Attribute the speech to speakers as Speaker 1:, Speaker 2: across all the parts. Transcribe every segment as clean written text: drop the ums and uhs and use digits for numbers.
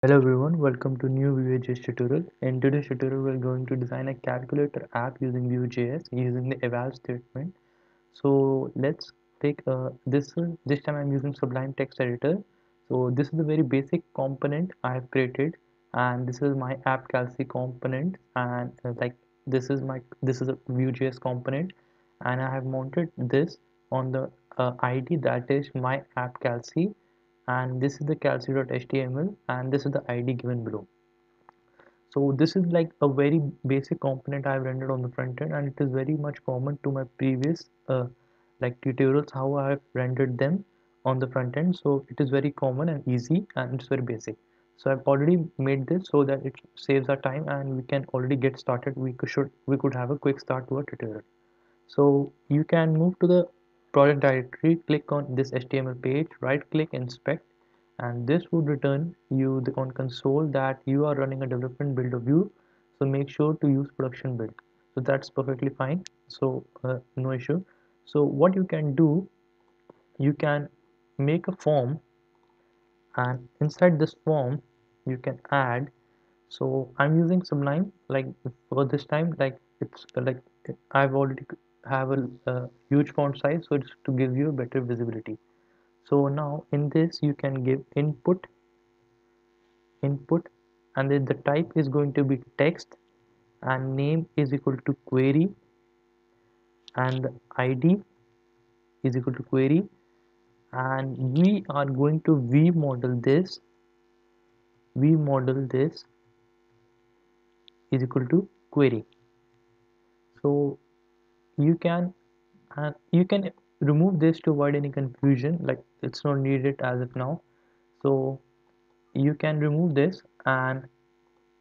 Speaker 1: Hello everyone, welcome to new VueJS tutorial. In today's tutorial, we're going to design a calculator app using Vue.js using the eval statement. So let's take this time I'm using Sublime Text Editor. So this is a very basic component I have created, and this is my app calc component, and this is a Vue.js component, and I have mounted this on the ID that is my app calc, and this is the calc.html, and this is the ID given below. So this is like a very basic component I've rendered on the front end, and it is very much common to my previous tutorials how I have rendered them on the front end. So it is very common and easy, and it's very basic. So I've already made this so that it saves our time and we can already get started. We could have a quick start to our tutorial. So you can move to the project directory, click on this HTML page, right click, inspect, and this would return you on console that you are running a development build of Vue. So make sure to use production build. So that's perfectly fine. So no issue. So what you can do, you can make a form, and inside this form you can add. So I'm using Sublime like for this time, like it's like I've already have a huge font size, so it's to give you better visibility. So now in this you can give input, and then the type is going to be text, and name is equal to query, and the ID is equal to query, and we are going to v model this is equal to query. So you can you can remove this to avoid any confusion, like it's not needed as of now. So you can remove this, and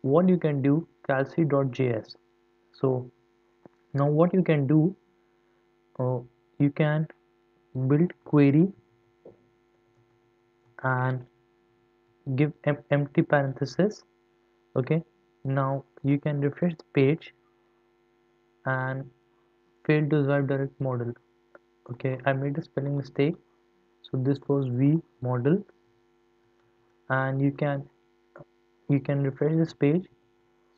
Speaker 1: what you can do, calc.js. So now what you can do, uh, you can build query and give empty parenthesis. Okay, now you can refresh the page and fail to swipe direct model. Okay, I made a spelling mistake, so this was v model, and you can refresh this page,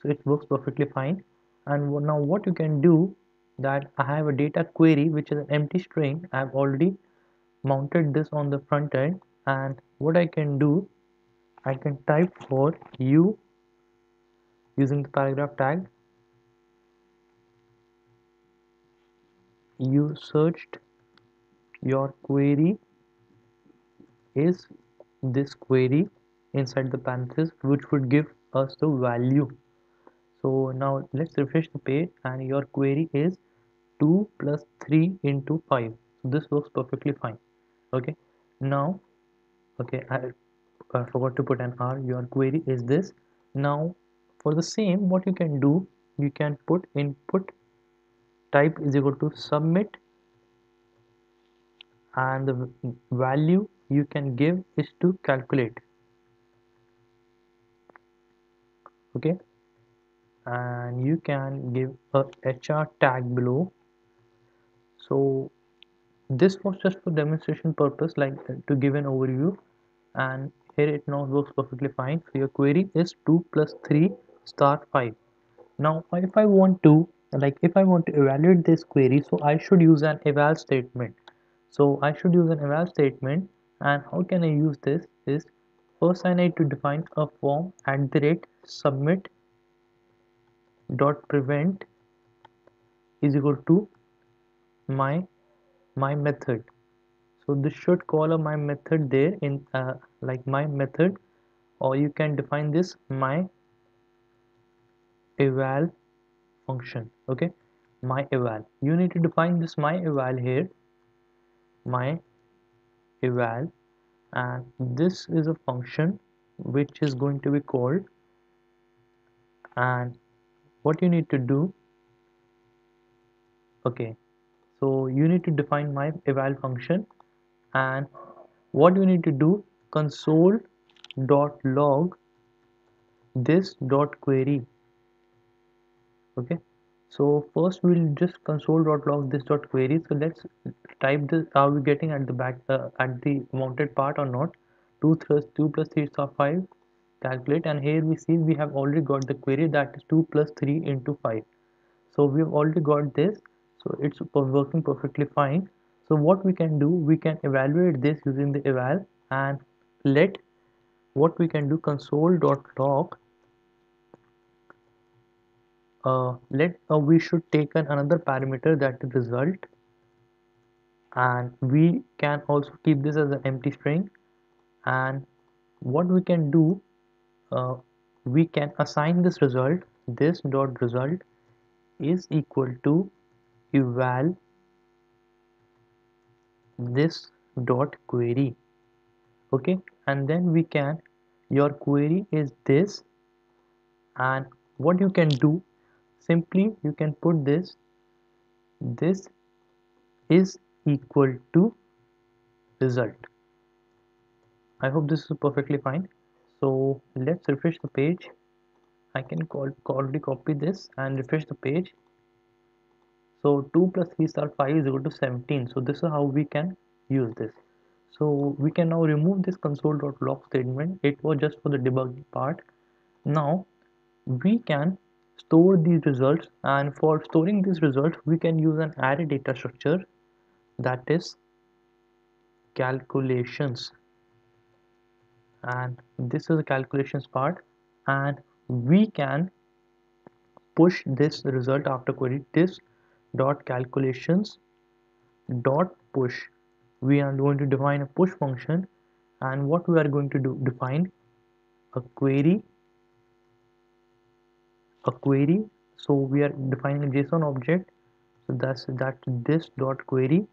Speaker 1: so it works perfectly fine. And now what you can do, that I have a data query which is an empty string. I've already mounted this on the front end, and what I can do, I can type for you using the paragraph tag. You searched your query is this query inside the parenthesis, which would give us the value. So now let's refresh the page, and your query is 2 plus 3 into 5. So this works perfectly fine. Okay, now, okay, I forgot to put an R. Your query is this. Now for the same, what you can do, you can put input type is equal to submit, and the value you can give is to calculate. Okay, and you can give a HR tag below. So this was just for demonstration purpose, like to give an overview, and here it now works perfectly fine. So your query is 2 plus 3 star 5. Now if I want to evaluate this query, so I should use an eval statement. So I should use an eval statement, and how can I use this is, first I need to define a form at the rate submit dot prevent is equal to my method. So this should call a my method there in like my method, or you can define this my eval function. Okay, my eval, you need to define this my eval here, my eval, and this is a function which is going to be called, and what you need to do, okay, so you need to define my eval function, and what you need to do, console dot log this dot query. Okay, so first we'll just console.log this dot query. So let's type this. Are we getting at the back at the mounted part or not? 2 plus 3 are 5. calculate, and here we see we have already got the query, that is 2 plus 3 into 5. So we've already got this, so it's working perfectly fine. So what we can do, we can evaluate this using the eval, and let what we can do, console.log, let we should take another parameter, that is result, and we can also keep this as an empty string. And what we can do, uh, we can assign this result, this dot result is equal to eval this dot query. Okay, and then we can, your query is this, and what you can do, simply you can put this is equal to result. I hope this is perfectly fine. So let's refresh the page. I can already copy this and refresh the page. So 2 plus 3 star 5 is equal to 17. So this is how we can use this. So we can now remove this console.log statement. It was just for the debugging part. Now we can store these results, and for storing these results we can use an array data structure, that is calculations, and this is the calculations part, and we can push this result after query, this dot calculations dot push. We are going to define a push function, and what we are going to do, define a query, so we are defining a JSON object, so that's this dot query,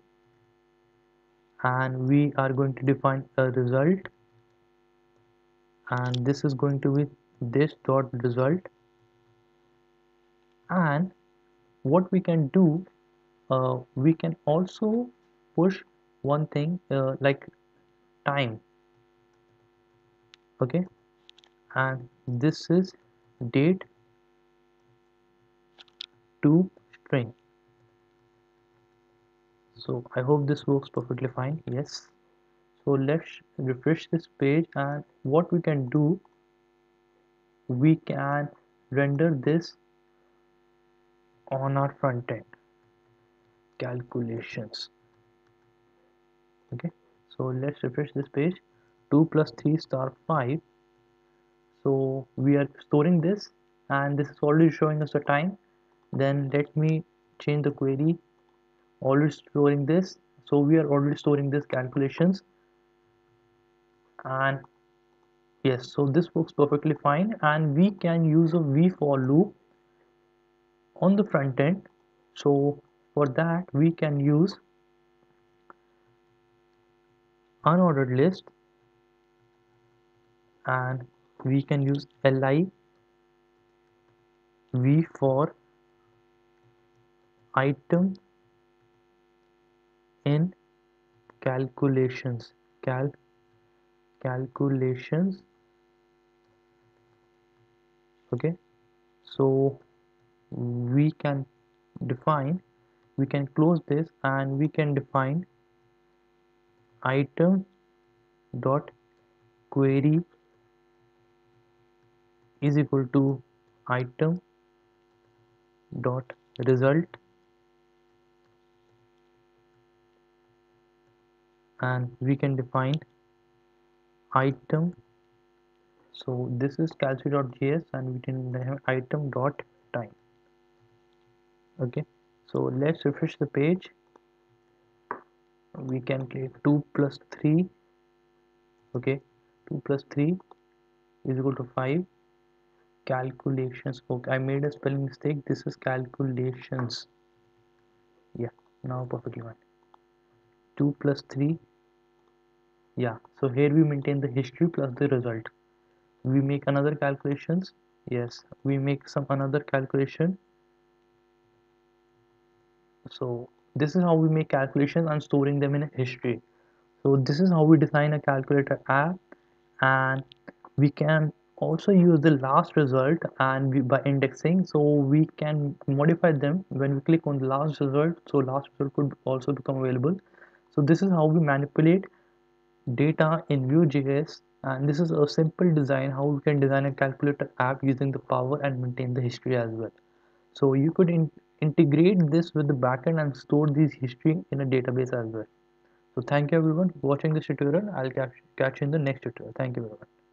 Speaker 1: and we are going to define a result, and this is going to be this dot result. And what we can do, we can also push one thing, like time. Okay, and this is date to string. So I hope this works perfectly fine. Yes, so let's refresh this page, and what we can do, we can render this on our front end calculations. Okay, so let's refresh this page. 2 plus 3 star 5, so we are storing this, and this is already showing us the time. Then let me change the query, already storing this, so we are already storing this calculations. And yes, so this works perfectly fine, and we can use a v for loop on the front end. So for that we can use unordered list, and we can use li v for item in calculations, calculations. Okay, so we can define, we can close this, and we can define item dot query is equal to item dot result, and we can define item, so this is calc.js, and we can have item dot time. Okay, so let's refresh the page. We can click 2 plus 3. Okay, 2 plus 3 is equal to 5. Calculations. Okay, I made a spelling mistake, this is calculations. Yeah, now perfectly fine. 2 plus 3. Yeah, so here we maintain the history plus the result. We make another calculations. Yes, we make some another calculation. So this is how we make calculations and storing them in a history. So this is how we design a calculator app, and we can also use the last result, and by indexing, so we can modify them when we click on the last result, so last result could also become available. So this is how we manipulate data in Vue.js, And this is a simple design how we can design a calculator app using the power and maintain the history as well. So you could integrate this with the backend and store these history in a database as well. So thank you everyone for watching this tutorial. I'll catch you in the next tutorial. Thank you everyone.